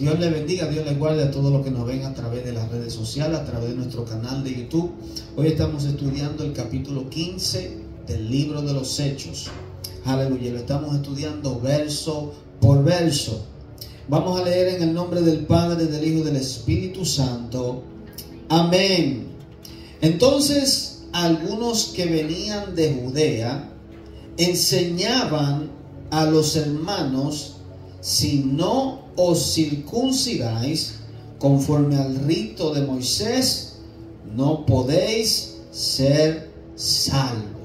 Dios les bendiga, Dios les guarde a todos los que nos ven a través de las redes sociales, a través de nuestro canal de YouTube. Hoy estamos estudiando el capítulo 15 del libro de los Hechos. Aleluya, lo estamos estudiando verso por verso. Vamos a leer en el nombre del Padre, del Hijo y del Espíritu Santo. Amén. Entonces, algunos que venían de Judea enseñaban a los hermanos: si no os circuncidáis conforme al rito de Moisés, no podéis ser salvos.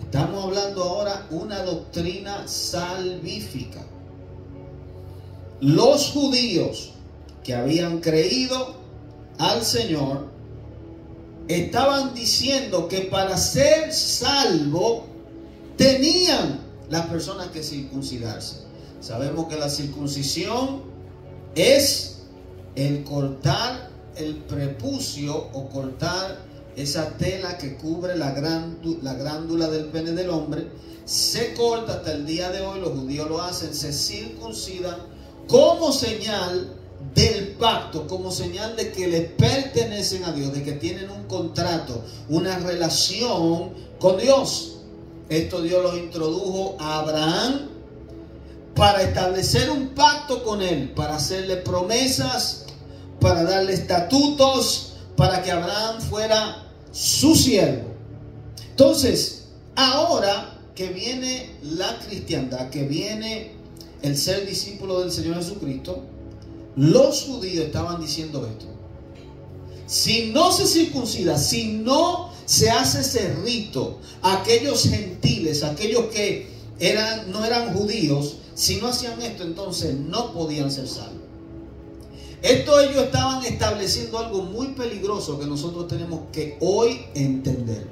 Estamos hablando ahora una doctrina salvífica. Los judíos que habían creído al Señor estaban diciendo que para ser salvo tenían las personas que circuncidarse. Sabemos que la circuncisión es el cortar el prepucio o cortar esa tela que cubre la glándula del pene del hombre. Se corta hasta el día de hoy, los judíos lo hacen, se circuncidan como señal del pacto, como señal de que le pertenecen a Dios, de que tienen un contrato, una relación con Dios. Esto Dios lo introdujo a Abraham para establecer un pacto con él, para hacerle promesas, para darle estatutos, para que Abraham fuera su siervo. Entonces, ahora que viene la cristiandad, que viene el ser discípulo del Señor Jesucristo, los judíos estaban diciendo esto: si no se circuncida, si no se hace ese rito, aquellos gentiles, aquellos que no eran judíos, si no hacían esto, entonces no podían ser salvos. Esto ellos estaban estableciendo algo muy peligroso que nosotros tenemos que hoy entender.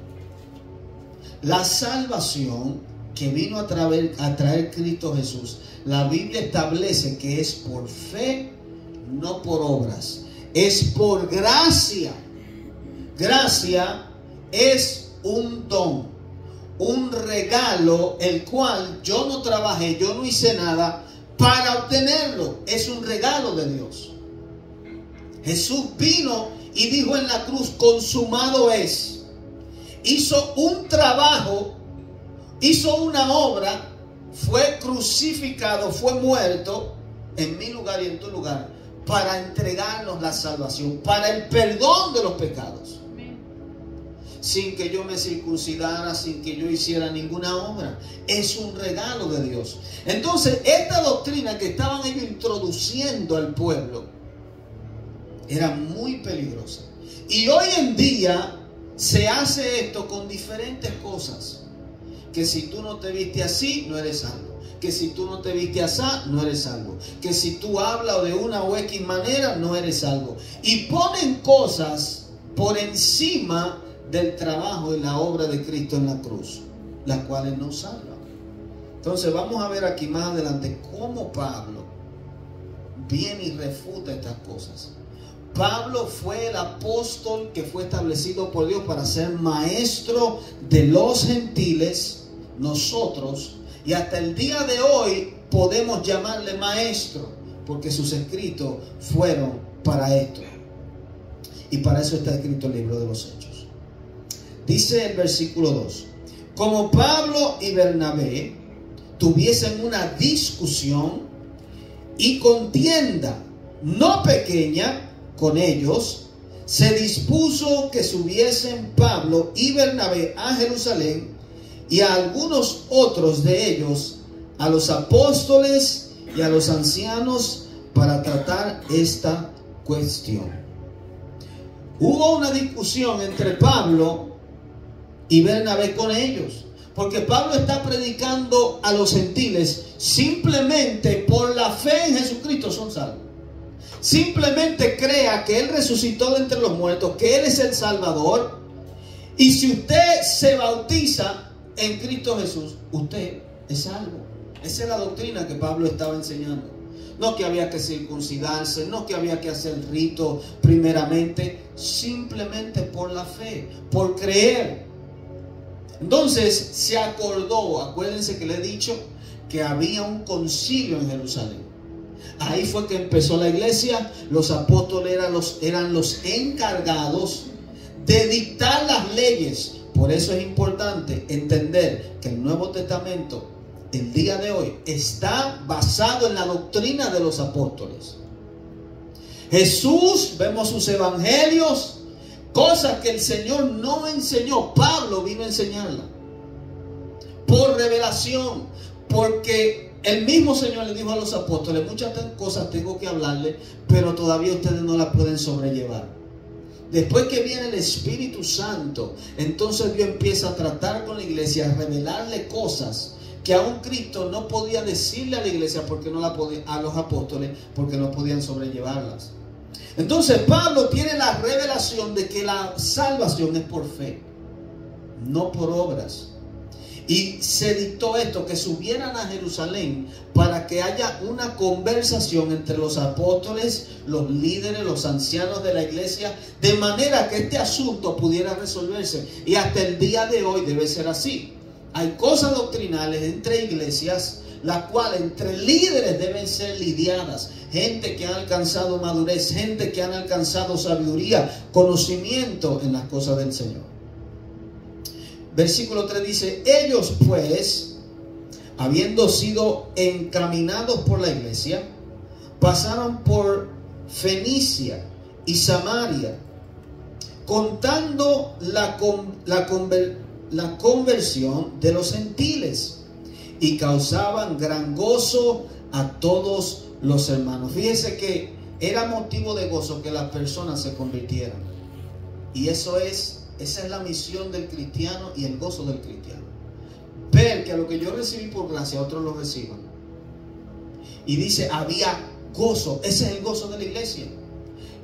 La salvación que vino a traer Cristo Jesús, la Biblia establece que es por fe, no por obras. Es por gracia. Gracia es un don, un regalo, el cual yo no trabajé, yo no hice nada para obtenerlo. Es un regalo de Dios. Jesús vino y dijo en la cruz: consumado es. Hizo un trabajo, hizo una obra, fue crucificado, fue muerto en mi lugar y en tu lugar, para entregarnos la salvación, para el perdón de los pecados. Sin que yo me circuncidara, sin que yo hiciera ninguna obra. Es un regalo de Dios. Entonces, esta doctrina que estaban ellos introduciendo al pueblo era muy peligrosa. Y hoy en día se hace esto con diferentes cosas. Que si tú no te viste así, no eres salvo. Que si tú no te viste así, no eres salvo. Que si tú hablas de una o X manera, no eres salvo. Y ponen cosas por encima del trabajo y la obra de Cristo en la cruz, las cuales nos salvan. Entonces vamos a ver aquí más adelante cómo Pablo viene y refuta estas cosas. Pablo fue el apóstol que fue establecido por Dios para ser maestro de los gentiles, nosotros, y hasta el día de hoy podemos llamarle maestro, porque sus escritos fueron para esto. Y para eso está escrito el libro de los Hechos. Dice el versículo 2: como Pablo y Bernabé tuviesen una discusión y contienda no pequeña con ellos, se dispuso que subiesen Pablo y Bernabé a Jerusalén, y a algunos otros de ellos, a los apóstoles y a los ancianos, para tratar esta cuestión. Hubo una discusión entre Pablo y Bernabé con ellos, porque Pablo está predicando a los gentiles simplemente por la fe en Jesucristo son salvos. Simplemente crea que Él resucitó de entre los muertos, que Él es el Salvador, y si usted se bautiza en Cristo Jesús, usted es salvo. Esa es la doctrina que Pablo estaba enseñando. No que había que circuncidarse, no que había que hacer rito primeramente, simplemente por la fe, por creer. Entonces se acordó, acuérdense que le he dicho que había un concilio en Jerusalén. Ahí fue que empezó la iglesia. Los apóstoles eran los encargados de dictar las leyes. Por eso es importante entender que el Nuevo Testamento, el día de hoy, está basado en la doctrina de los apóstoles. Jesús, vemos sus evangelios, cosas que el Señor no enseñó. Pablo vino a enseñarla por revelación, porque el mismo Señor le dijo a los apóstoles: muchas cosas tengo que hablarles, pero todavía ustedes no las pueden sobrellevar. Después que viene el Espíritu Santo, entonces Dios empieza a tratar con la iglesia, a revelarle cosas que aún Cristo no podía decirle a la iglesia, porque no la podía, a los apóstoles, porque no podían sobrellevarlas. Entonces Pablo tiene la revelación de que la salvación es por fe, no por obras. Y se dictó esto, que subieran a Jerusalén para que haya una conversación entre los apóstoles, los líderes, los ancianos de la iglesia, de manera que este asunto pudiera resolverse. Y hasta el día de hoy debe ser así. Hay cosas doctrinales entre iglesias, las cuales entre líderes deben ser lidiadas. Gente que ha alcanzado madurez, gente que han alcanzado sabiduría, conocimiento en las cosas del Señor. Versículo 3 dice: ellos pues, habiendo sido encaminados por la iglesia, pasaron por Fenicia y Samaria, contando la conversión de los gentiles, y causaban gran gozo a todos los hermanos. Fíjese que era motivo de gozo que las personas se convirtieran. Y esa es la misión del cristiano y el gozo del cristiano. Ver que a lo que yo recibí por gracia, otros lo reciban. Y dice, había gozo. Ese es el gozo de la iglesia.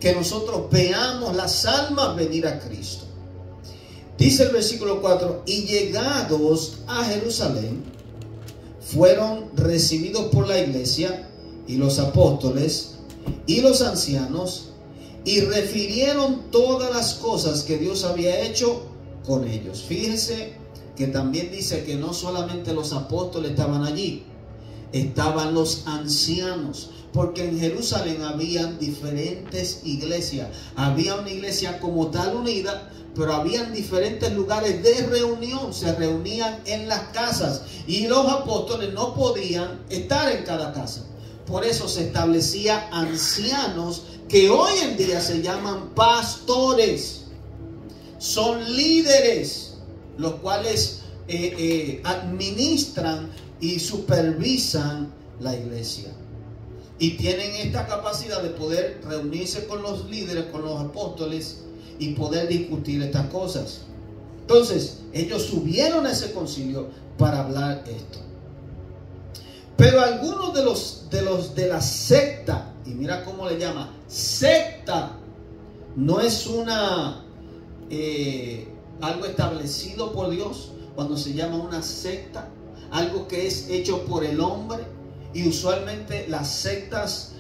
Que nosotros veamos las almas venir a Cristo. Dice el versículo 4: y llegados a Jerusalén, fueron recibidos por la iglesia y los apóstoles y los ancianos, y refirieron todas las cosas que Dios había hecho con ellos. Fíjense que también dice que no solamente los apóstoles estaban allí, estaban los ancianos, porque en Jerusalén habían diferentes iglesias. Había una iglesia como tal unida, pero habían diferentes lugares de reunión. Se reunían en las casas y los apóstoles no podían estar en cada casa. Por eso se establecía ancianos, que hoy en día se llaman pastores. Son líderes, los cuales administran y supervisan la iglesia. Y tienen esta capacidad de poder reunirse con los líderes, con los apóstoles, y poder discutir estas cosas. Entonces, ellos subieron a ese concilio para hablar esto. Pero algunos de la secta, y mira cómo le llama, secta, no es algo establecido por Dios. Cuando se llama una secta, algo que es hecho por el hombre, y usualmente las sectas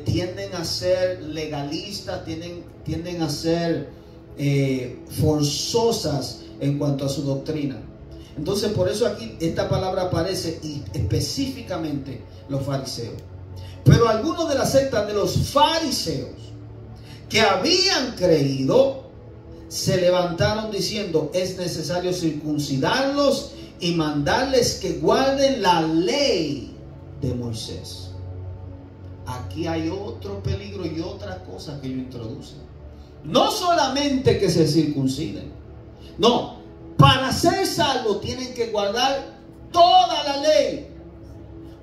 tienden a ser legalistas, tienden a ser forzosas en cuanto a su doctrina. Entonces, por eso aquí esta palabra aparece, y específicamente los fariseos. Pero algunos de la secta de los fariseos que habían creído se levantaron diciendo: es necesario circuncidarlos y mandarles que guarden la ley de Moisés. Aquí hay otro peligro y otra cosa que ellos introducen. No solamente que se circunciden, no, para ser salvos tienen que guardar toda la ley.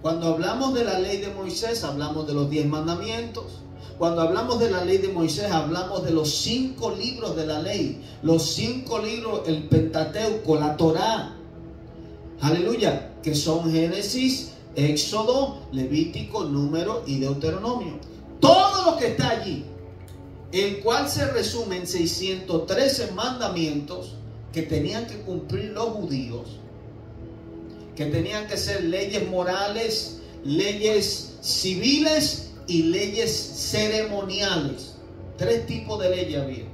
Cuando hablamos de la ley de Moisés, hablamos de los 10 mandamientos. Cuando hablamos de la ley de Moisés, hablamos de los 5 libros de la ley. Los 5 libros, el Pentateuco, la Torá. Aleluya, que son Génesis, Éxodo, Levítico, Número y Deuteronomio. Todo lo que está allí, el cual se resume en 613 mandamientos que tenían que cumplir los judíos, que tenían que ser leyes morales, leyes civiles y leyes ceremoniales. 3 tipos de leyes había,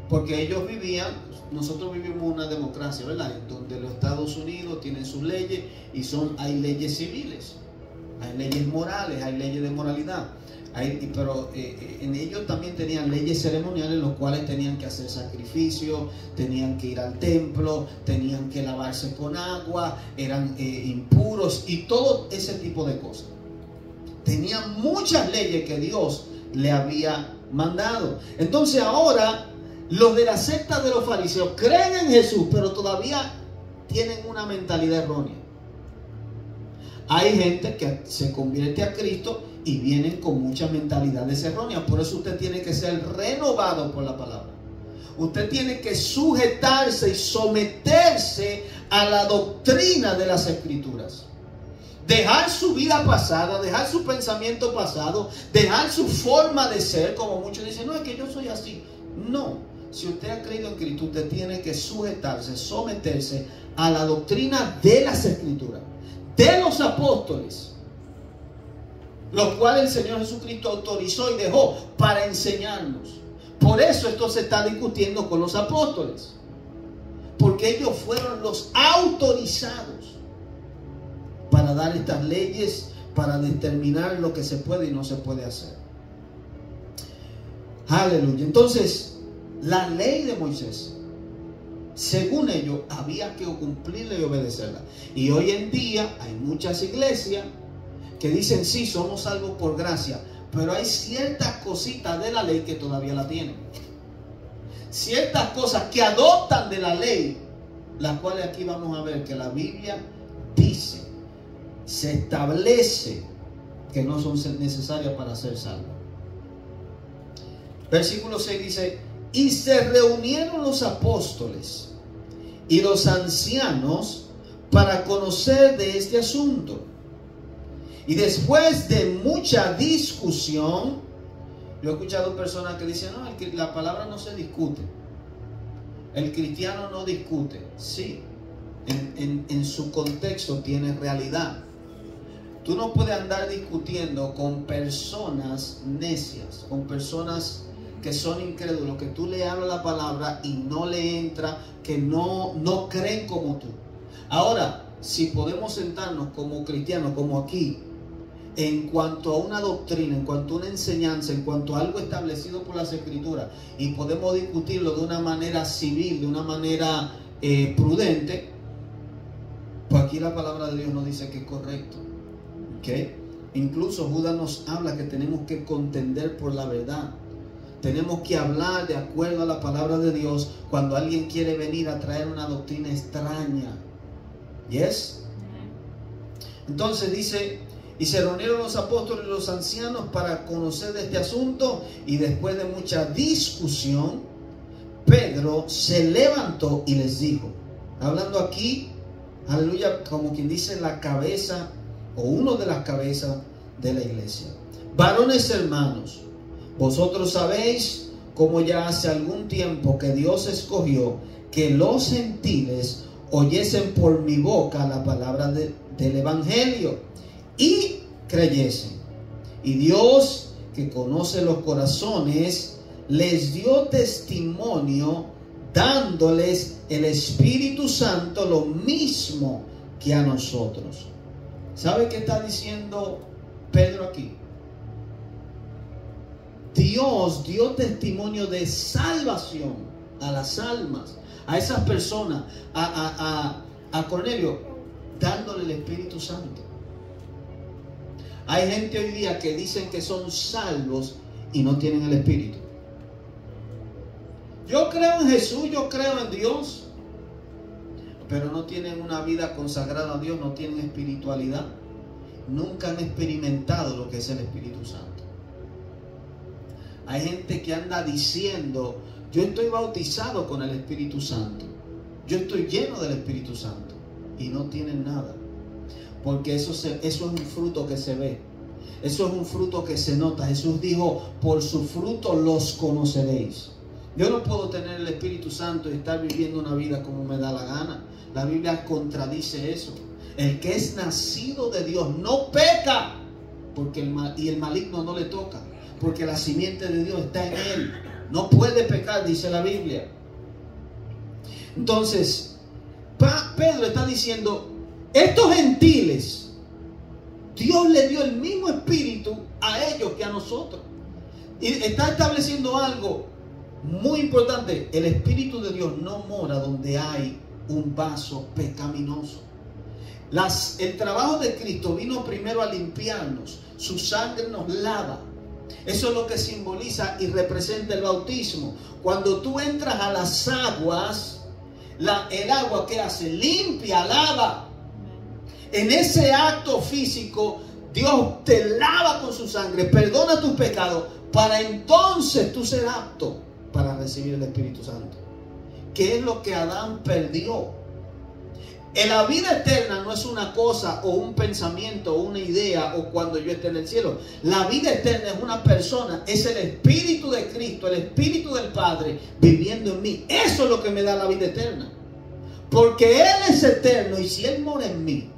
porque ellos vivían, nosotros vivimos una democracia, ¿verdad?, donde los Estados Unidos tienen sus leyes y hay leyes civiles, Hay leyes morales, hay leyes de moralidad. Pero en ellos también tenían leyes ceremoniales, los cuales tenían que hacer sacrificios, tenían que ir al templo, tenían que lavarse con agua, eran impuros y todo ese tipo de cosas. Tenían muchas leyes que Dios le había mandado. Entonces ahora los de la secta de los fariseos creen en Jesús, pero todavía tienen una mentalidad errónea. Hay gente que se convierte a Cristo y vienen con muchas mentalidades erróneas. Por eso usted tiene que ser renovado por la palabra. Usted tiene que sujetarse y someterse a la doctrina de las Escrituras. Dejar su vida pasada, dejar su pensamiento pasado, dejar su forma de ser, como muchos dicen, no, es que yo soy así. No, si usted ha creído en Cristo, usted tiene que sujetarse, someterse a la doctrina de las Escrituras, de los apóstoles, los cuales el Señor Jesucristo autorizó y dejó para enseñarnos. Por eso esto se está discutiendo con los apóstoles, porque ellos fueron los autorizados para dar estas leyes, para determinar lo que se puede y no se puede hacer. Aleluya. Entonces, la ley de Moisés, según ellos, había que cumplirla y obedecerla. Y hoy en día hay muchas iglesias que dicen, sí, somos salvos por gracia, pero hay ciertas cositas de la ley que todavía la tienen. Ciertas cosas que adoptan de la ley, las cuales aquí vamos a ver que la Biblia dice, se establece que no son necesarias para ser salvos. Versículo 6 dice, y se reunieron los apóstoles y los ancianos para conocer de este asunto. Y después de mucha discusión, yo he escuchado personas que dicen, no, la palabra no se discute. El cristiano no discute. Sí, en su contexto tiene realidad. Tú no puedes andar discutiendo con personas necias, con personas que son incrédulos, que tú le hablas la palabra y no le entra, que no creen como tú. Ahora, si podemos sentarnos como cristianos, como aquí, en cuanto a una doctrina, en cuanto a una enseñanza, en cuanto a algo establecido por las Escrituras, y podemos discutirlo de una manera civil, de una manera prudente, pues aquí la palabra de Dios nos dice que es correcto. ¿Okay? Incluso Judas nos habla que tenemos que contender por la verdad. Tenemos que hablar de acuerdo a la palabra de Dios cuando alguien quiere venir a traer una doctrina extraña. ¿Yes? Entonces dice, y se reunieron los apóstoles y los ancianos para conocer de este asunto, y después de mucha discusión, Pedro se levantó y les dijo, hablando aquí, aleluya, como quien dice la cabeza o uno de las cabezas de la iglesia: varones hermanos, vosotros sabéis cómo ya hace algún tiempo que Dios escogió que los gentiles oyesen por mi boca la palabra del evangelio y creyesen. Y Dios, que conoce los corazones, les dio testimonio dándoles el Espíritu Santo, lo mismo que a nosotros. ¿Sabe qué está diciendo Pedro aquí? Dios dio testimonio de salvación a las almas, a esas personas, a Cornelio, dándole el Espíritu Santo. Hay gente hoy día que dicen que son salvos y no tienen el Espíritu. Yo creo en Jesús, yo creo en Dios, pero no tienen una vida consagrada a Dios, no tienen espiritualidad. Nunca han experimentado lo que es el Espíritu Santo. Hay gente que anda diciendo, yo estoy bautizado con el Espíritu Santo, yo estoy lleno del Espíritu Santo, y no tienen nada. Porque eso es un fruto que se ve, eso es un fruto que se nota. Jesús dijo, por su fruto los conoceréis. Yo no puedo tener el Espíritu Santo y estar viviendo una vida como me da la gana. La Biblia contradice eso. El que es nacido de Dios no peca, porque el maligno no le toca, porque la simiente de Dios está en él. No puede pecar, dice la Biblia. Entonces, Pedro está diciendo, estos gentiles Dios le dio el mismo espíritu a ellos que a nosotros. Y está estableciendo algo muy importante. El Espíritu de Dios no mora donde hay un vaso pecaminoso. El trabajo de Cristo vino primero a limpiarnos. Su sangre nos lava. Eso es lo que simboliza y representa el bautismo. Cuando tú entras a las aguas, el agua ¿qué hace? Limpia, lava. En ese acto físico, Dios te lava con su sangre, perdona tus pecados, para entonces tú ser apto para recibir el Espíritu Santo. ¿Qué es lo que Adán perdió? En la vida eterna no es una cosa o un pensamiento o una idea o cuando yo esté en el cielo. La vida eterna es una persona, es el Espíritu de Cristo, el Espíritu del Padre viviendo en mí. Eso es lo que me da la vida eterna. Porque Él es eterno y si Él mora en mí,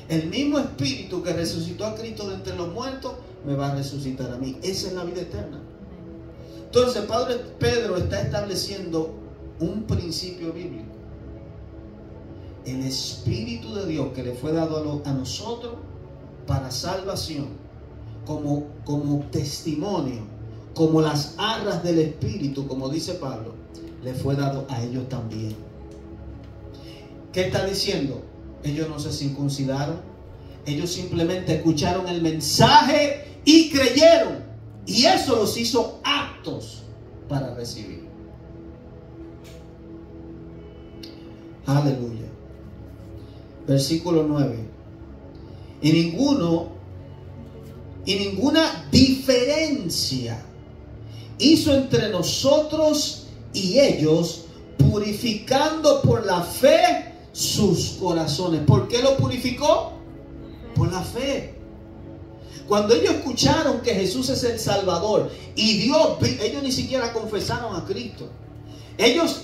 el mismo Espíritu que resucitó a Cristo de entre los muertos me va a resucitar a mí. Esa es la vida eterna. Entonces Pedro está estableciendo un principio bíblico. El Espíritu de Dios que le fue dado a nosotros para salvación, como testimonio, como las arras del Espíritu, como dice Pablo, le fue dado a ellos también. ¿Qué está diciendo? Ellos no se circuncidaron, ellos simplemente escucharon el mensaje y creyeron, y eso los hizo aptos para recibir. Aleluya. Versículo 9. Y ninguna diferencia hizo entre nosotros y ellos, purificando por la fe sus corazones. ¿Por qué lo purificó? Por la fe. Cuando ellos escucharon que Jesús es el Salvador y ellos ni siquiera confesaron a Cristo. Dios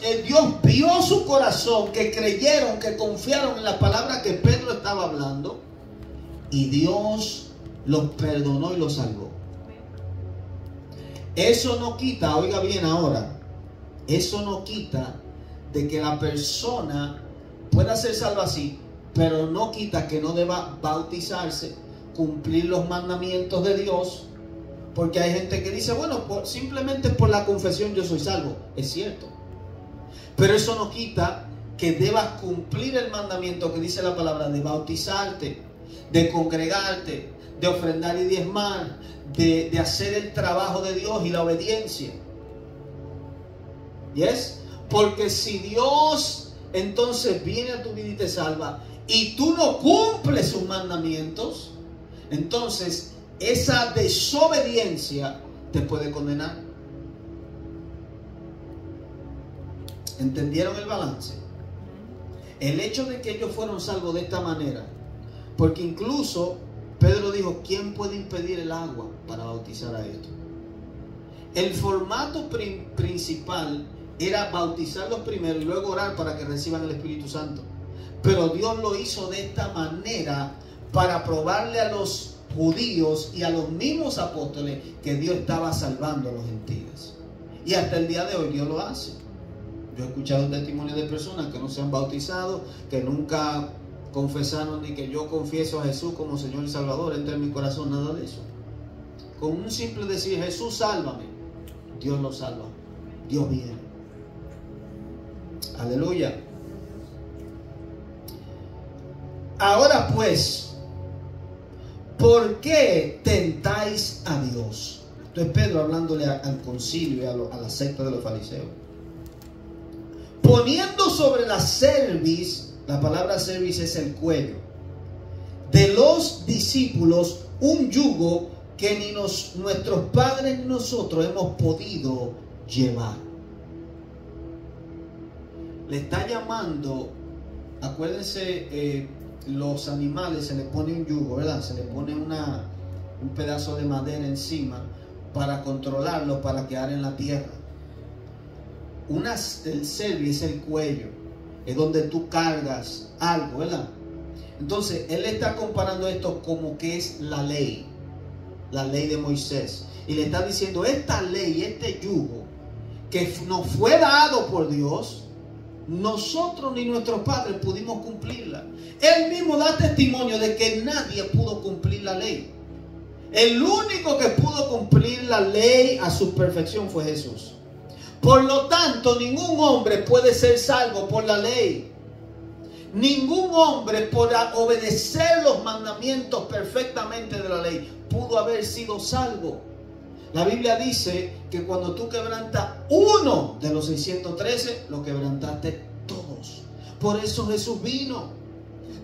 vio su corazón, que creyeron, que confiaron en la palabra que Pedro estaba hablando, y Dios los perdonó y los salvó. Eso no quita, oiga bien ahora, eso no quita de que la persona pueda ser salva así, pero no quita que no deba bautizarse, cumplir los mandamientos de Dios, porque hay gente que dice, bueno, simplemente por la confesión yo soy salvo. Es cierto. Pero eso no quita que debas cumplir el mandamiento que dice la palabra de bautizarte, de congregarte, de ofrendar y diezmar, de hacer el trabajo de Dios y la obediencia. ¿Yes? Porque si Dios entonces viene a tu vida y te salva y tú no cumples sus mandamientos, entonces esa desobediencia te puede condenar. ¿Entendieron el balance? El hecho de que ellos fueron salvos de esta manera, porque incluso Pedro dijo, ¿quién puede impedir el agua para bautizar a esto? El formato principal era bautizarlos primero y luego orar para que reciban el Espíritu Santo. Pero Dios lo hizo de esta manera para probarle a los judíos y a los mismos apóstoles que Dios estaba salvando a los gentiles. Y hasta el día de hoy Dios lo hace. Yo he escuchado testimonios de personas que no se han bautizado, que nunca confesaron ni que yo confieso a Jesús como Señor y Salvador, entra en mi corazón, nada de eso. Con un simple decir, Jesús, sálvame, Dios lo salva. Dios viene. Aleluya. Ahora pues, ¿por qué tentáis a Dios? Esto es Pedro hablándole al concilio y a la secta de los fariseos. Poniendo sobre la cerviz, la palabra cerviz es el cuello, de los discípulos un yugo que ni nuestros padres ni nosotros hemos podido llevar. Le está llamando, acuérdense, los animales se les pone un yugo, ¿verdad? Se les pone un pedazo de madera encima para controlarlo, para quedar en la tierra. El cerviz es el cuello, es donde tú cargas algo, ¿verdad? Entonces él está comparando esto como que es la ley de Moisés, y le está diciendo esta ley, este yugo que nos fue dado por Dios, nosotros ni nuestros padres pudimos cumplirla. Él mismo da testimonio de que nadie pudo cumplir la ley. El único que pudo cumplir la ley a su perfección fue Jesús. Por lo tanto, ningún hombre puede ser salvo por la ley. Ningún hombre, por obedecer los mandamientos perfectamente de la ley, pudo haber sido salvo. La Biblia dice que cuando tú quebrantas uno de los 613, lo quebrantaste todos. Por eso Jesús vino.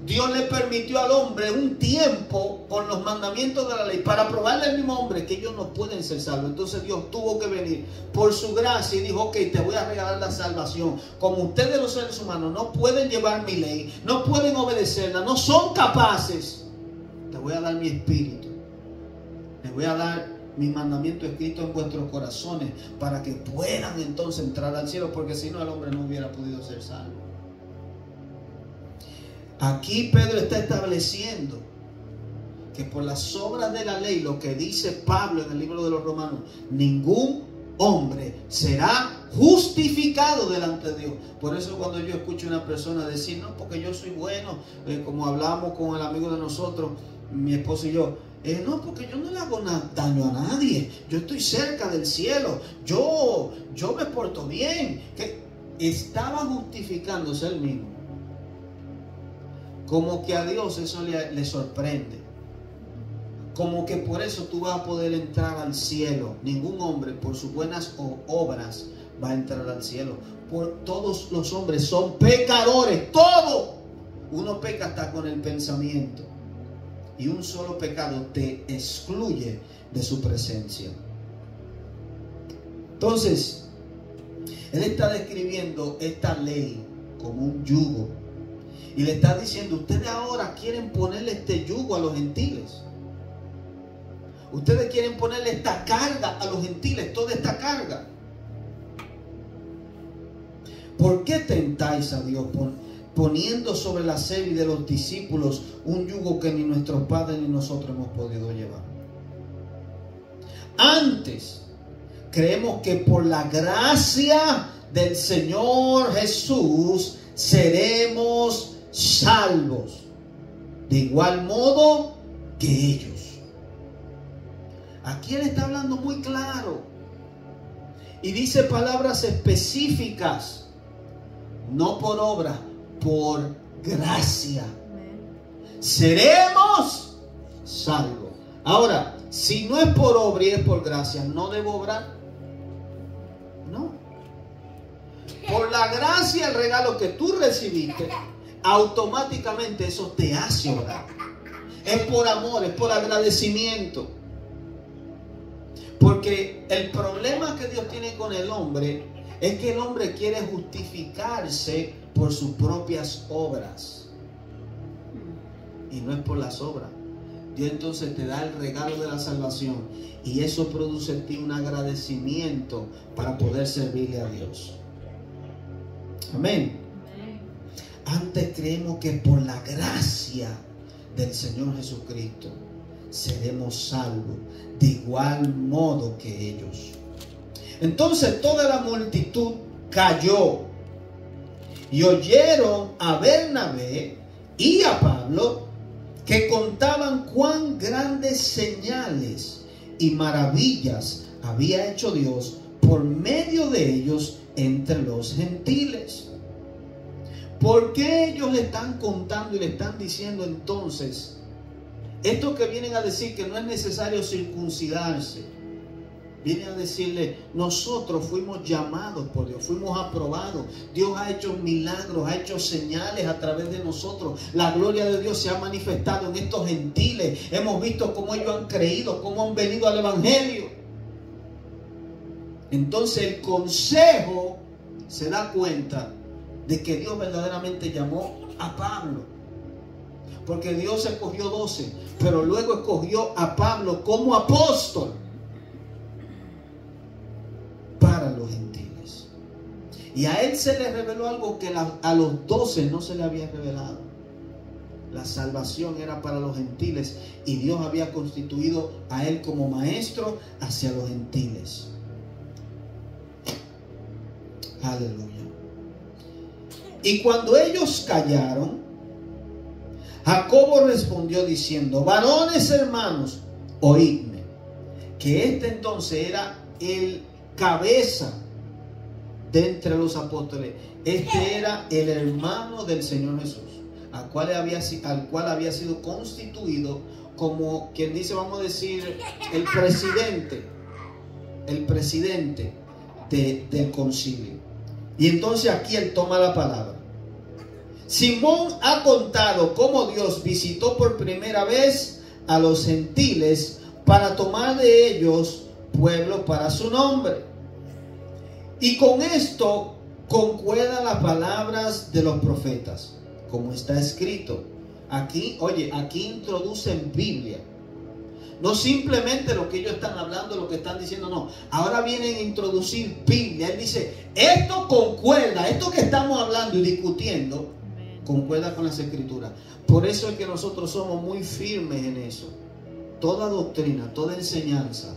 Dios le permitió al hombre un tiempo con los mandamientos de la ley para probarle al mismo hombre que ellos no pueden ser salvos. Entonces Dios tuvo que venir por su gracia y dijo: ok, te voy a regalar la salvación. Como ustedes los seres humanos no pueden llevar mi ley, no pueden obedecerla, no son capaces, te voy a dar mi espíritu. Les voy a dar mi mandamiento escrito en vuestros corazones para que puedan entonces entrar al cielo, porque si no el hombre no hubiera podido ser salvo. Aquí Pedro está estableciendo que por las obras de la ley, lo que dice Pablo en el libro de los Romanos, ningún hombre será justificado delante de Dios. Por eso cuando yo escucho a una persona decir: no, porque yo soy bueno, como hablamos con el amigo de nosotros, mi esposo y yo, no, porque yo no le hago daño a nadie, yo estoy cerca del cielo, yo me porto bien, que estaba justificándose él mismo. Como que a Dios eso le sorprende. Como que por eso tú vas a poder entrar al cielo. Ningún hombre por sus buenas obras va a entrar al cielo. Todos los hombres son pecadores. Todo. Uno peca hasta con el pensamiento. Y un solo pecado te excluye de su presencia. Entonces, él está describiendo esta ley como un yugo. Y le está diciendo: ustedes ahora quieren ponerle este yugo a los gentiles. Ustedes quieren ponerle esta carga a los gentiles, toda esta carga. ¿Por qué tentáis a Dios poniendo sobre la cerviz de los discípulos un yugo que ni nuestros padres ni nosotros hemos podido llevar? Antes, creemos que por la gracia del Señor Jesús seremos salvos, de igual modo que ellos. Aquí él está hablando muy claro y dice palabras específicas: no por obra, por gracia seremos salvos. Ahora, si no es por obra y es por gracia, ¿no debo obrar? No. Por la gracia, el regalo que tú recibiste, automáticamente eso te hace orar. Es por amor, es por agradecimiento. Porque el problema que Dios tiene con el hombre es que el hombre quiere justificarse por sus propias obras. Y no es por las obras. Dios entonces te da el regalo de la salvación y eso produce en ti un agradecimiento para poder servirle a Dios. Amén. Antes creemos que por la gracia del Señor Jesucristo seremos salvos, de igual modo que ellos. Entonces toda la multitud cayó y oyeron a Bernabé y a Pablo, que contaban cuán grandes señales y maravillas había hecho Dios por medio de ellos entre los gentiles. ¿Por qué ellos le están contando y le están diciendo entonces esto que vienen a decir que no es necesario circuncidarse? Vienen a decirle: nosotros fuimos llamados por Dios, fuimos aprobados. Dios ha hecho milagros, ha hecho señales a través de nosotros. La gloria de Dios se ha manifestado en estos gentiles. Hemos visto cómo ellos han creído, cómo han venido al evangelio. Entonces el consejo se da cuenta de que Dios verdaderamente llamó a Pablo. Porque Dios escogió 12, pero luego escogió a Pablo como apóstol para los gentiles. Y a él se le reveló algo que a los 12 no se le había revelado. La salvación era para los gentiles y Dios había constituido a él como maestro hacia los gentiles. Aleluya. Y cuando ellos callaron, Jacobo respondió diciendo: varones hermanos, oídme. Que este entonces era el cabeza de entre los apóstoles. Este era el hermano del Señor Jesús, al cual había sido constituido como, quien dice, vamos a decir, el presidente del concilio. Y entonces aquí él toma la palabra. Simón ha contado cómo Dios visitó por primera vez a los gentiles para tomar de ellos pueblo para su nombre. Y con esto concuerdan las palabras de los profetas, como está escrito. Aquí, oye, aquí introducen Biblia. No simplemente lo que ellos están hablando, lo que están diciendo, no. Ahora vienen a introducir Biblia. Él dice, esto concuerda, esto que estamos hablando y discutiendo, concuerda con las Escrituras. Por eso es que nosotros somos muy firmes en eso. Toda doctrina, toda enseñanza,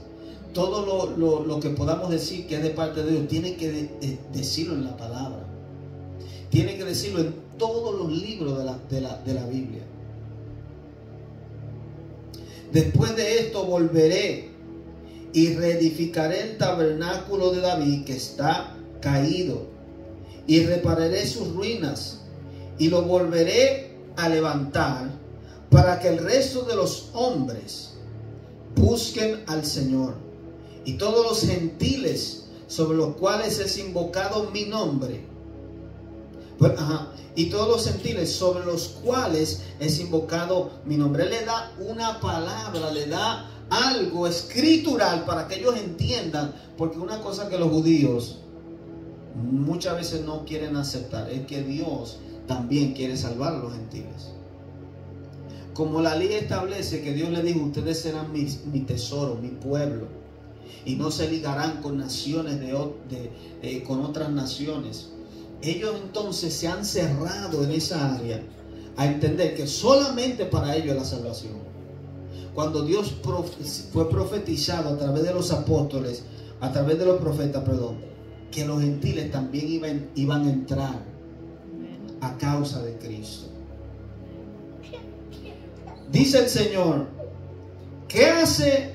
todo lo que podamos decir que es de parte de Dios, tiene que decirlo en la palabra. Tiene que decirlo en todos los libros de la Biblia. Después de esto volveré y reedificaré el tabernáculo de David que está caído, y repararé sus ruinas y lo volveré a levantar, para que el resto de los hombres busquen al Señor, y todos los gentiles sobre los cuales es invocado mi nombre. Y todos los gentiles sobre los cuales es invocado mi nombre. Él le da una palabra, le da algo escritural para que ellos entiendan. Porque una cosa que los judíos muchas veces no quieren aceptar es que Dios también quiere salvar a los gentiles. Como la ley establece que Dios le dijo, ustedes serán mi tesoro, mi pueblo, y no se ligarán con naciones con otras naciones. Ellos entonces se han cerrado en esa área a entender que solamente para ellos es la salvación. Cuando Dios fue profetizado a través de los apóstoles, a través de los profetas, que los gentiles también iban a entrar a causa de Cristo. Dice el Señor, ¿qué hace?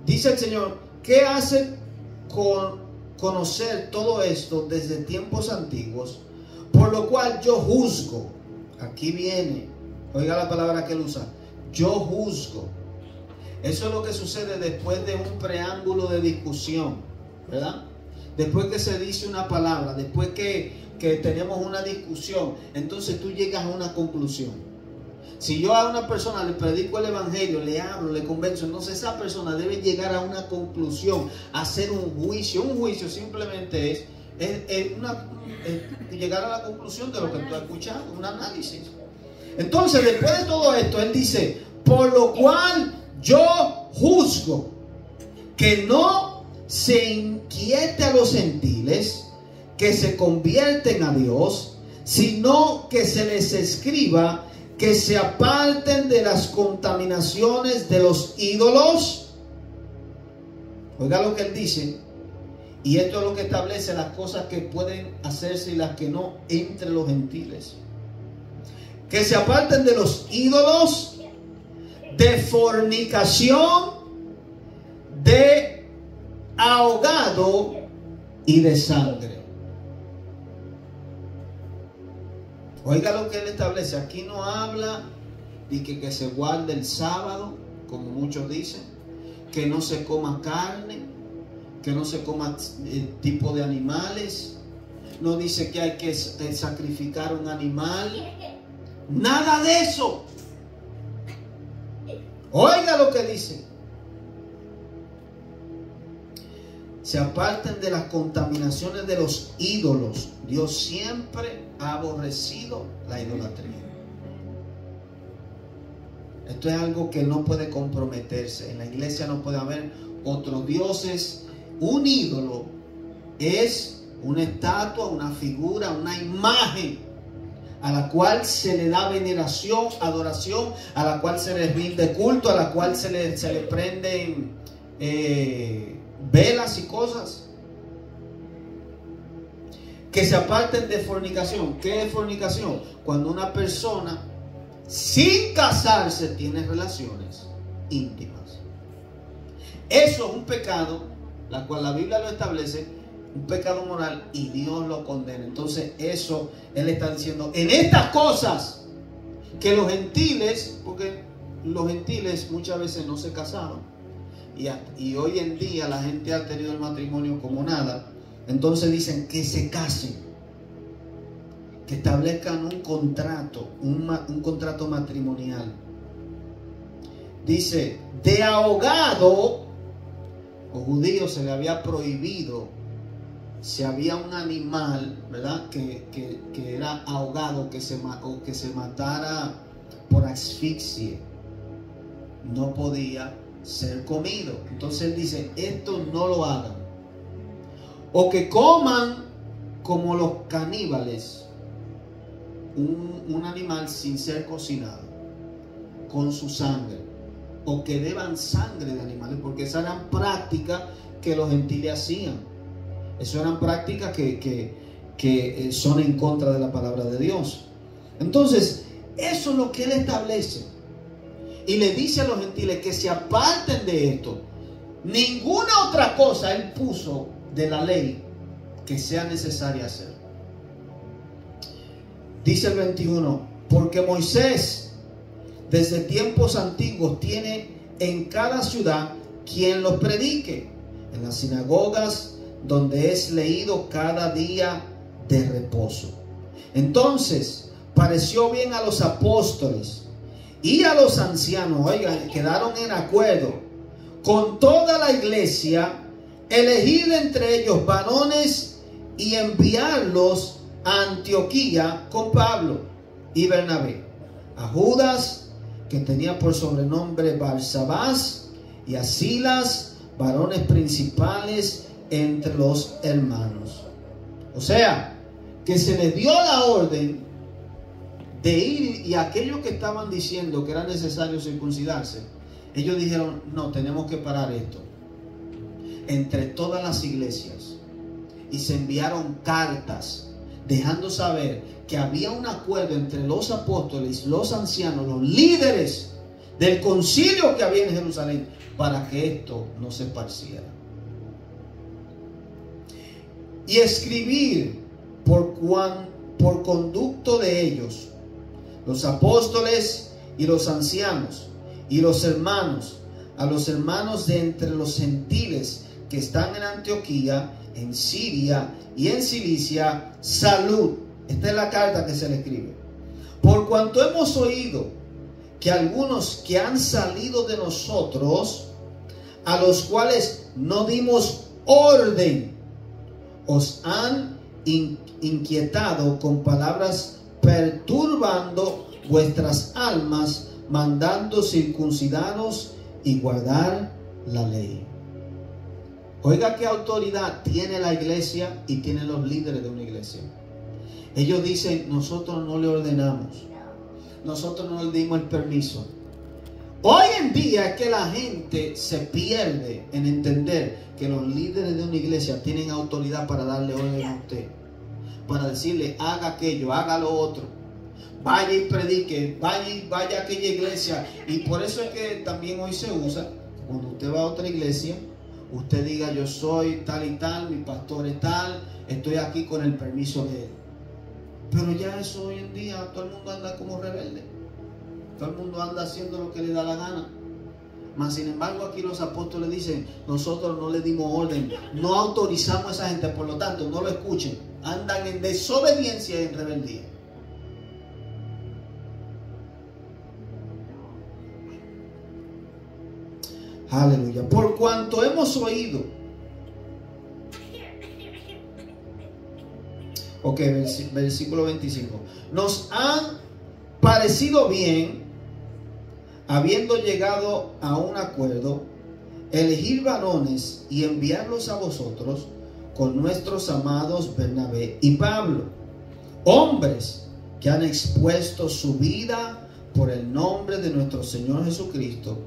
Dice el Señor, ¿qué hace con conocer todo esto desde tiempos antiguos? Por lo cual yo juzgo. Aquí viene, oiga la palabra que él usa, yo juzgo. Eso es lo que sucede después de un preámbulo de discusión, ¿verdad? Después que se dice una palabra, después que tenemos una discusión, entonces tú llegas a una conclusión. Si yo a una persona le predico el evangelio, le hablo, le convenzo, entonces esa persona debe llegar a una conclusión, hacer un juicio. Un juicio simplemente es llegar a la conclusión de lo que tú has escuchado, un análisis. Entonces, después de todo esto, él dice, por lo cual yo juzgo que no se inquiete a los gentiles que se convierten a Dios, sino que se les escriba que se aparten de las contaminaciones de los ídolos. Oiga lo que él dice. Y esto es lo que establece las cosas que pueden hacerse y las que no entre los gentiles. Que se aparten de los ídolos, de fornicación, de ahogado y de sangre. Oiga lo que él establece. Aquí no habla de que se guarde el sábado, como muchos dicen, que no se coma carne, que no se coma tipo de animales. No dice que hay que sacrificar un animal. Nada de eso. Oiga lo que dice. Se aparten de las contaminaciones de los ídolos. Dios siempre ha aborrecido la idolatría. Esto es algo que no puede comprometerse. En la iglesia no puede haber otros dioses. Un ídolo es una estatua, una figura, una imagen a la cual se le da veneración, adoración, a la cual se le rinde culto, a la cual se le prenden velas y cosas. que se aparten de fornicación. ¿Qué es fornicación? Cuando una persona sin casarse tiene relaciones íntimas. Eso es un pecado, la cual la Biblia lo establece, un pecado moral, y Dios lo condena. Entonces eso, Él está diciendo, en estas cosas que los gentiles, porque los gentiles muchas veces no se casaron, y hoy en día la gente ha tenido el matrimonio como nada. Entonces dicen que se casen, que establezcan un contrato, un contrato matrimonial. Dice, de ahogado, los judíos se le había prohibido, si había un animal, ¿verdad?, que era ahogado, o que se matara por asfixia, no podía ser comido. Entonces él dice, esto no lo hagan. O que coman como los caníbales, un animal sin ser cocinado, con su sangre, o que beban sangre de animales, porque esas eran prácticas que los gentiles hacían. Eso eran prácticas que son en contra de la palabra de Dios. Entonces, eso es lo que Él establece. Y le dice a los gentiles que se aparten de esto. Ninguna otra cosa Él puso de la ley que sea necesaria hacer. Dice el 21, porque Moisés desde tiempos antiguos tiene en cada ciudad quien los predique, en las sinagogas donde es leído cada día de reposo. Entonces pareció bien a los apóstoles y a los ancianos, oigan, quedaron en acuerdo con toda la iglesia, elegir entre ellos varones y enviarlos a Antioquía con Pablo y Bernabé, a Judas, que tenía por sobrenombre Barsabás, y a Silas, varones principales entre los hermanos. O sea, que se les dio la orden de ir, y aquellos que estaban diciendo que era necesario circuncidarse, ellos dijeron, no, tenemos que parar esto. Entre todas las iglesias, y se enviaron cartas dejando saber que había un acuerdo entre los apóstoles, los ancianos, los líderes del concilio que había en Jerusalén, para que esto no se esparciera. Y escribir por conducto de ellos, los apóstoles y los ancianos y los hermanos, a los hermanos de entre los gentiles que están en Antioquía, en Siria y en Cilicia, salud. Esta es la carta que se le escribe. Por cuanto hemos oído que algunos que han salido de nosotros, a los cuales no dimos orden, os han inquietado con palabras, perturbando vuestras almas, mandando circuncidaros y guardar la ley. Oiga qué autoridad tiene la iglesia y tienen los líderes de una iglesia. Ellos dicen, nosotros no le ordenamos, nosotros no le dimos el permiso. Hoy en día es que la gente se pierde en entender que los líderes de una iglesia tienen autoridad para darle orden a usted, para decirle, haga aquello, haga lo otro, vaya y predique, vaya a aquella iglesia. Y por eso es que también hoy se usa, cuando usted va a otra iglesia, usted diga, yo soy tal y tal, mi pastor es tal, estoy aquí con el permiso de él. Pero ya eso hoy en día, todo el mundo anda como rebelde, todo el mundo anda haciendo lo que le da la gana. Mas sin embargo aquí los apóstoles dicen, nosotros no le dimos orden, no autorizamos a esa gente, por lo tanto no lo escuchen, andan en desobediencia y en rebeldía. Aleluya. Por cuanto hemos oído. Ok, versículo 25. Nos han parecido bien, habiendo llegado a un acuerdo, elegir varones y enviarlos a vosotros con nuestros amados Bernabé y Pablo, hombres que han expuesto su vida por el nombre de nuestro Señor Jesucristo.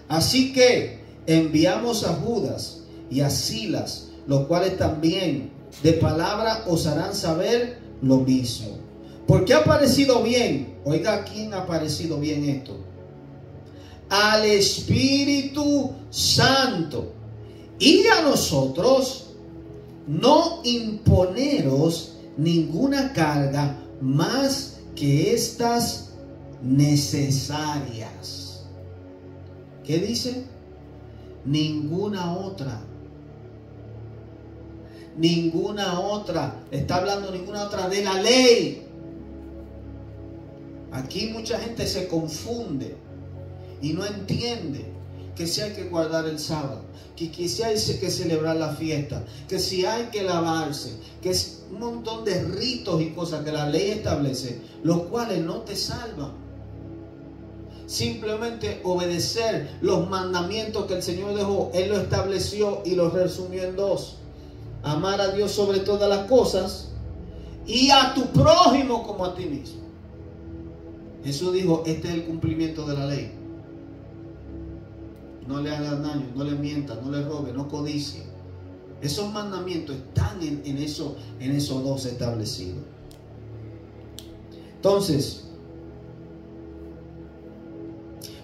Así que enviamos a Judas y a Silas, los cuales también de palabra os harán saber lo mismo. Porque ha parecido bien, oiga, ¿a quién ha parecido bien esto? Al Espíritu Santo y a nosotros no imponeros ninguna carga más que estas necesarias. ¿Qué dice? Ninguna otra. Ninguna otra. Está hablando ninguna otra de la ley. Aquí mucha gente se confunde y no entiende que si hay que guardar el sábado, que si hay que celebrar la fiesta, que si hay que lavarse, que es un montón de ritos y cosas que la ley establece, los cuales no te salvan. Simplemente obedecer los mandamientos que el Señor dejó, Él lo estableció y los resumió en dos: amar a Dios sobre todas las cosas y a tu prójimo como a ti mismo. Jesús dijo, este es el cumplimiento de la ley. No le hagas daño, no le mientas, no le robes, no codicies. Esos mandamientos están en esos dos establecidos. Entonces,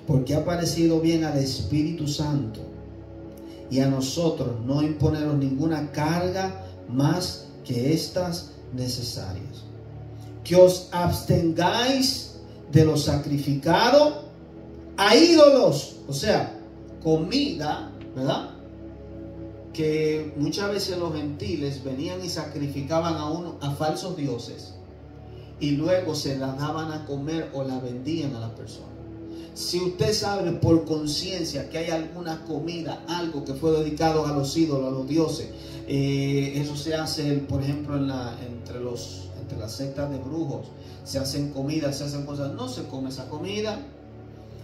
porque ha parecido bien al Espíritu Santo y a nosotros no imponeros ninguna carga más que estas necesarias, que os abstengáis de lo sacrificado a ídolos, o sea, comida, ¿verdad? Que muchas veces los gentiles venían y sacrificaban a falsos dioses y luego se las daban a comer o la vendían a las personas. Si usted sabe por conciencia que hay alguna comida, algo que fue dedicado a los ídolos, a los dioses, eso se hace, por ejemplo, entre las sectas de brujos, se hacen comidas, se hacen cosas, no se come esa comida.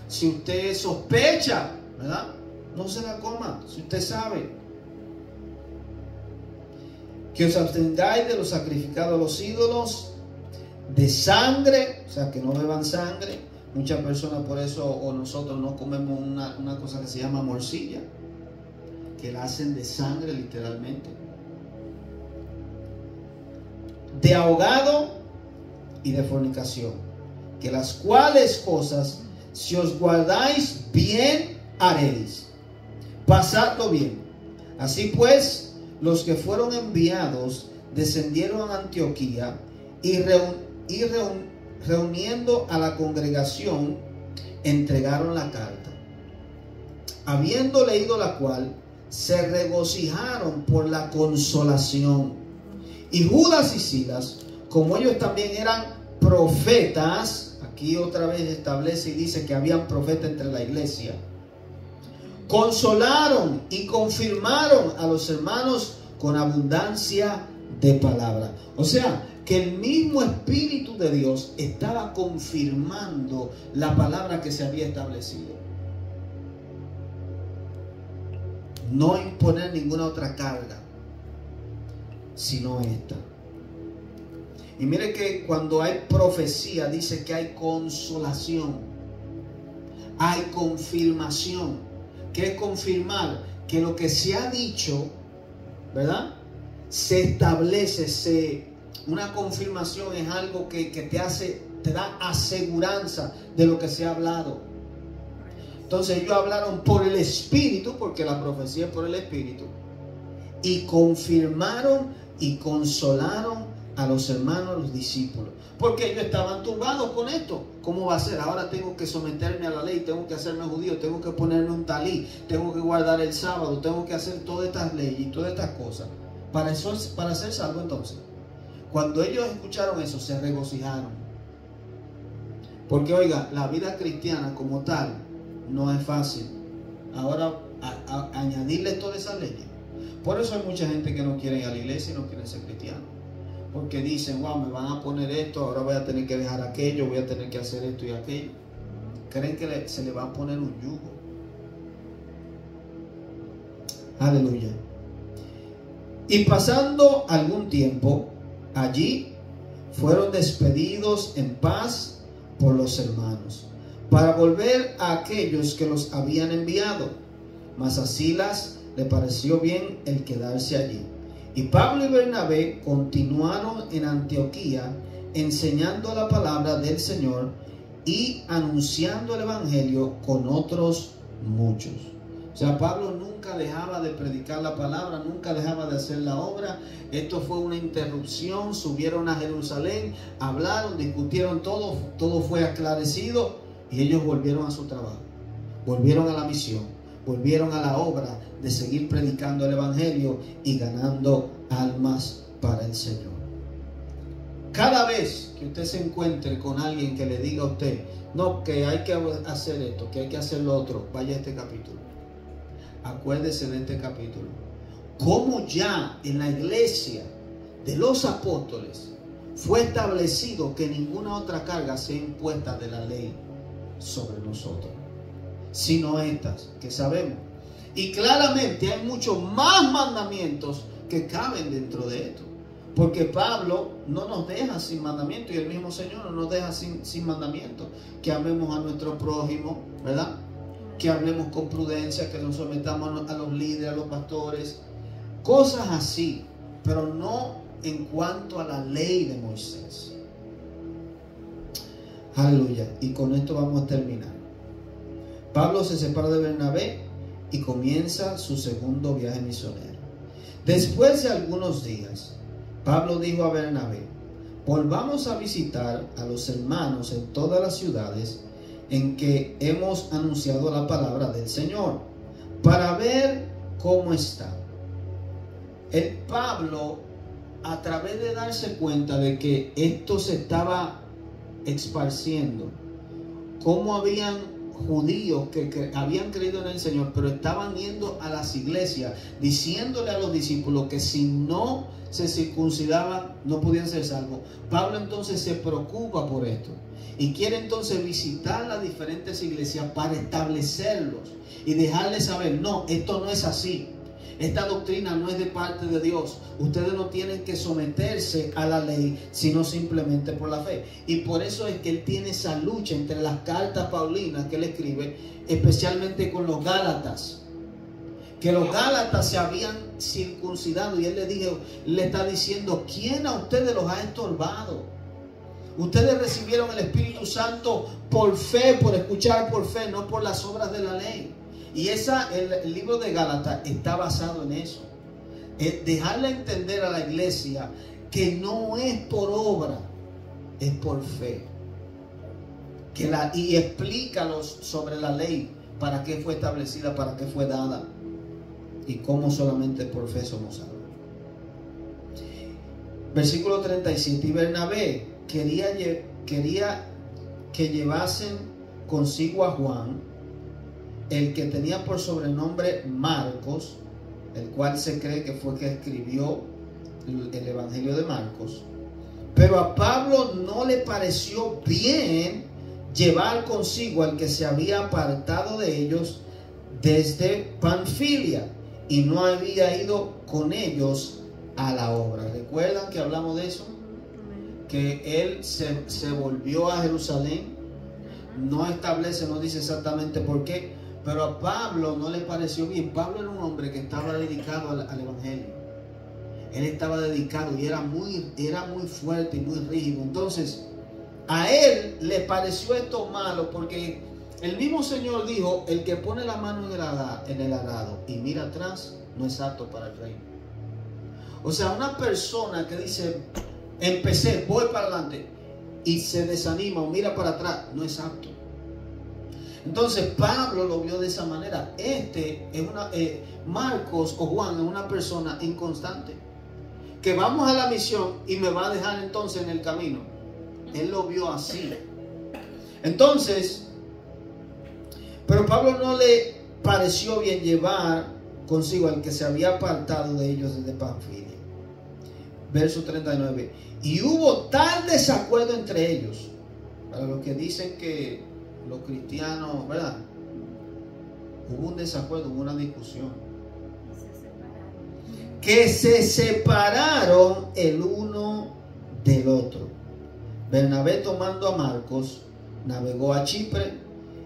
Si usted sospecha, ¿verdad?, no se la coma, si usted sabe. Que os abstengáis de lo sacrificado a los ídolos, de sangre, o sea, que no beban sangre. Muchas personas por eso, o nosotros no comemos una cosa que se llama morcilla, que la hacen de sangre literalmente. De ahogado y de fornicación, que las cuales cosas, si os guardáis bien, haréis. Pasadlo bien. Así pues, los que fueron enviados descendieron a Antioquía y reuniendo a la congregación, entregaron la carta. Habiendo leído la cual, se regocijaron por la consolación. Y Judas y Silas, como ellos también eran profetas, aquí otra vez establece y dice que habían profetas entre la iglesia, consolaron y confirmaron a los hermanos con abundancia de palabra. O sea, que el mismo Espíritu de Dios estaba confirmando la palabra que se había establecido. No imponer ninguna otra carga, sino esta. Y mire que cuando hay profecía dice que hay consolación, hay confirmación. ¿Qué es confirmar? Que lo que se ha dicho, ¿verdad?, se establece, una confirmación es algo que te da aseguranza de lo que se ha hablado. Entonces ellos hablaron por el Espíritu, porque la profecía es por el Espíritu, y confirmaron y consolaron a los hermanos, los discípulos, porque ellos estaban turbados con esto. ¿Cómo va a ser? Ahora tengo que someterme a la ley, tengo que hacerme judío, tengo que ponerme un talí, tengo que guardar el sábado, tengo que hacer todas estas leyes y todas estas cosas para ser salvo. Entonces, cuando ellos escucharon eso, se regocijaron, porque oiga, la vida cristiana como tal no es fácil. Ahora añadirle todas esas leyes. Por eso hay mucha gente que no quiere ir a la iglesia y no quiere ser cristiano, porque dicen, wow, me van a poner esto, ahora voy a tener que dejar aquello, voy a tener que hacer esto y aquello. Creen que se le va a poner un yugo. Aleluya. Y pasando algún tiempo, allí fueron despedidos en paz por los hermanos, para volver a aquellos que los habían enviado. Mas a Silas le pareció bien el quedarse allí. Y Pablo y Bernabé continuaron en Antioquía enseñando la palabra del Señor y anunciando el evangelio con otros muchos. O sea, Pablo nunca dejaba de predicar la palabra, nunca dejaba de hacer la obra. Esto fue una interrupción, subieron a Jerusalén, hablaron, discutieron todo fue esclarecido y ellos volvieron a su trabajo, volvieron a la misión, volvieron a la obra de seguir predicando el evangelio y ganando almas para el Señor. Cada vez que usted se encuentre con alguien que le diga a usted, no, que hay que hacer esto, que hay que hacer lo otro, vaya a este capítulo. Acuérdese de este capítulo. Como ya en la iglesia de los apóstoles fue establecido que ninguna otra carga sea impuesta de la ley sobre nosotros, sino estas que sabemos. Y claramente hay muchos más mandamientos que caben dentro de esto. Porque Pablo no nos deja sin mandamiento y el mismo Señor no nos deja sin mandamiento. Que amemos a nuestro prójimo, ¿verdad? Que hablemos con prudencia, que nos sometamos a los líderes, a los pastores. Cosas así, pero no en cuanto a la ley de Moisés. Aleluya. Y con esto vamos a terminar. Pablo se separa de Bernabé y comienza su segundo viaje misionero. Después de algunos días, Pablo dijo a Bernabé: volvamos a visitar a los hermanos en todas las ciudades en que hemos anunciado la palabra del Señor, para ver cómo está. El Pablo, a través de darse cuenta de que esto se estaba esparciendo, cómo habían judíos que habían creído en el Señor, pero estaban yendo a las iglesias, diciéndole a los discípulos que si no se circuncidaban no podían ser salvos. Pablo entonces se preocupa por esto y quiere entonces visitar las diferentes iglesias para establecerlos y dejarles saber: no, esto no es así. Esta doctrina no es de parte de Dios. Ustedes no tienen que someterse a la ley, sino simplemente por la fe. Y por eso es que él tiene esa lucha entre las cartas paulinas que él escribe, especialmente con los Gálatas. Que los Gálatas se habían circuncidado y él le está diciendo: ¿quién a ustedes los ha estorbado? Ustedes recibieron el Espíritu Santo por fe, por escuchar por fe, no por las obras de la ley. Y el libro de Gálatas está basado en eso. Dejarle entender a la iglesia que no es por obra, es por fe. Y explícalos sobre la ley, para qué fue establecida, para qué fue dada y cómo solamente por fe somos salvos. Versículo 37. Y Bernabé quería que llevasen consigo a Juan, el que tenía por sobrenombre Marcos, el cual se cree que fue que escribió el Evangelio de Marcos. Pero a Pablo no le pareció bien llevar consigo al que se había apartado de ellos desde Panfilia y no había ido con ellos a la obra. ¿Recuerdan que hablamos de eso? Que él se volvió a Jerusalén. No establece, no dice exactamente por qué, pero a Pablo no le pareció bien. Pablo era un hombre que estaba dedicado al evangelio. Él estaba dedicado y era muy fuerte y muy rígido. Entonces, a él le pareció esto malo, porque el mismo Señor dijo: el que pone la mano en el arado y mira atrás no es apto para el reino. O sea, una persona que dice: empecé, voy para adelante, y se desanima o mira para atrás, no es apto. Entonces Pablo lo vio de esa manera. Marcos o Juan es una persona inconstante, que vamos a la misión y me va a dejar entonces en el camino. Él lo vio así. Entonces, pero Pablo no le pareció bien llevar consigo al que se había apartado de ellos desde Panfilia. Verso 39. Y hubo tal desacuerdo entre ellos, para los que dicen que los cristianos, ¿verdad? Hubo un desacuerdo, hubo una discusión, que se separaron el uno del otro. Bernabé, tomando a Marcos, navegó a Chipre,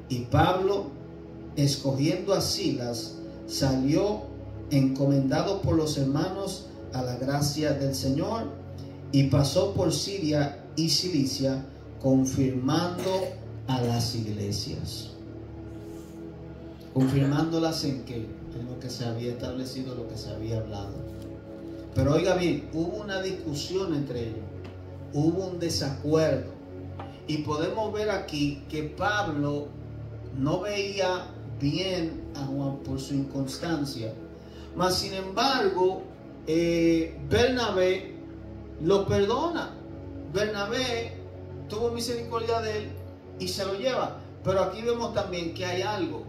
y Pablo, escogiendo a Silas, salió encomendado por los hermanos a la gracia del Señor, y pasó por Siria y Cilicia, confirmando a las iglesias. Confirmándolas en qué, en lo que se había establecido, lo que se había hablado. Pero oiga bien, hubo una discusión entre ellos, hubo un desacuerdo, y podemos ver aquí que Pablo no veía bien a Juan por su inconstancia, mas sin embargo Bernabé lo perdona. Bernabé tuvo misericordia de él y se lo lleva. Pero aquí vemos también que hay algo,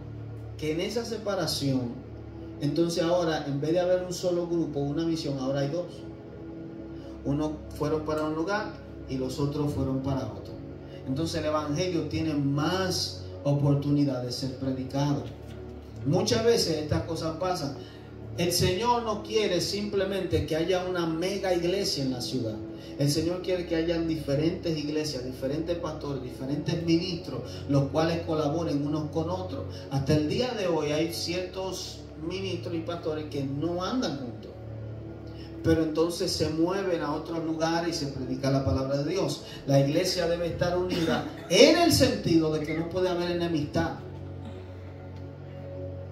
que en esa separación, entonces ahora en vez de haber un solo grupo, una misión, ahora hay dos. Unos fueron para un lugar y los otros fueron para otro. Entonces el evangelio tiene más oportunidad de ser predicado. Muchas veces estas cosas pasan. El Señor no quiere simplemente que haya una mega iglesia en la ciudad. El Señor quiere que hayan diferentes iglesias, diferentes pastores, diferentes ministros, los cuales colaboren unos con otros. Hasta el día de hoy hay ciertos ministros y pastores que no andan juntos, pero entonces se mueven a otros lugares y se predica la palabra de Dios. La iglesia debe estar unida en el sentido de que no puede haber enemistad.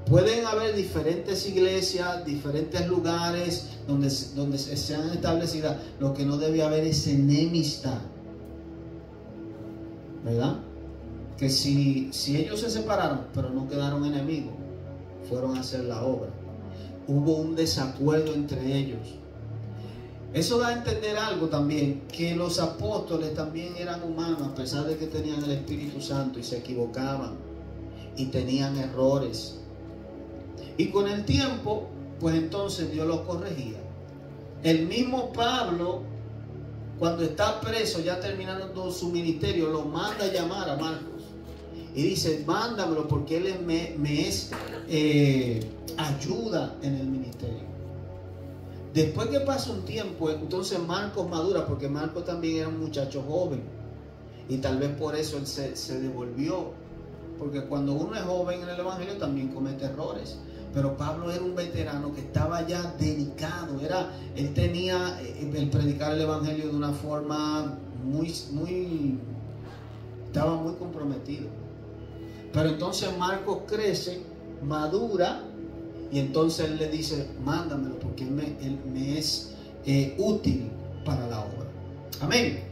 Pueden haber diferentes iglesias, diferentes lugares donde sean establecidas. Lo que no debe haber es enemistad, ¿verdad? Que si ellos se separaron, pero no quedaron enemigos, fueron a hacer la obra. Hubo un desacuerdo entre ellos. Eso da a entender algo también, que los apóstoles también eran humanos, a pesar de que tenían el Espíritu Santo, y se equivocaban y tenían errores. Y con el tiempo, pues entonces Dios los corregía. El mismo Pablo, cuando está preso, ya terminando su ministerio, lo manda a llamar a Marcos. Y dice, mándamelo porque él me es ayuda en el ministerio. Después que pasa un tiempo, entonces Marcos madura, porque Marcos también era un muchacho joven. Y tal vez por eso él se devolvió. Porque cuando uno es joven en el evangelio también comete errores. Pero Pablo era un veterano que estaba ya dedicado. Él tenía el predicar el evangelio de una forma estaba muy comprometido. Pero entonces Marcos crece, madura, y entonces él le dice, mándamelo porque él me es útil para la obra. Amén.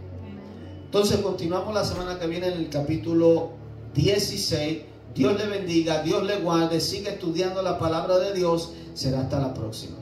Entonces continuamos la semana que viene en el capítulo 16. Dios le bendiga, Dios le guarde, sigue estudiando la palabra de Dios. Será hasta la próxima.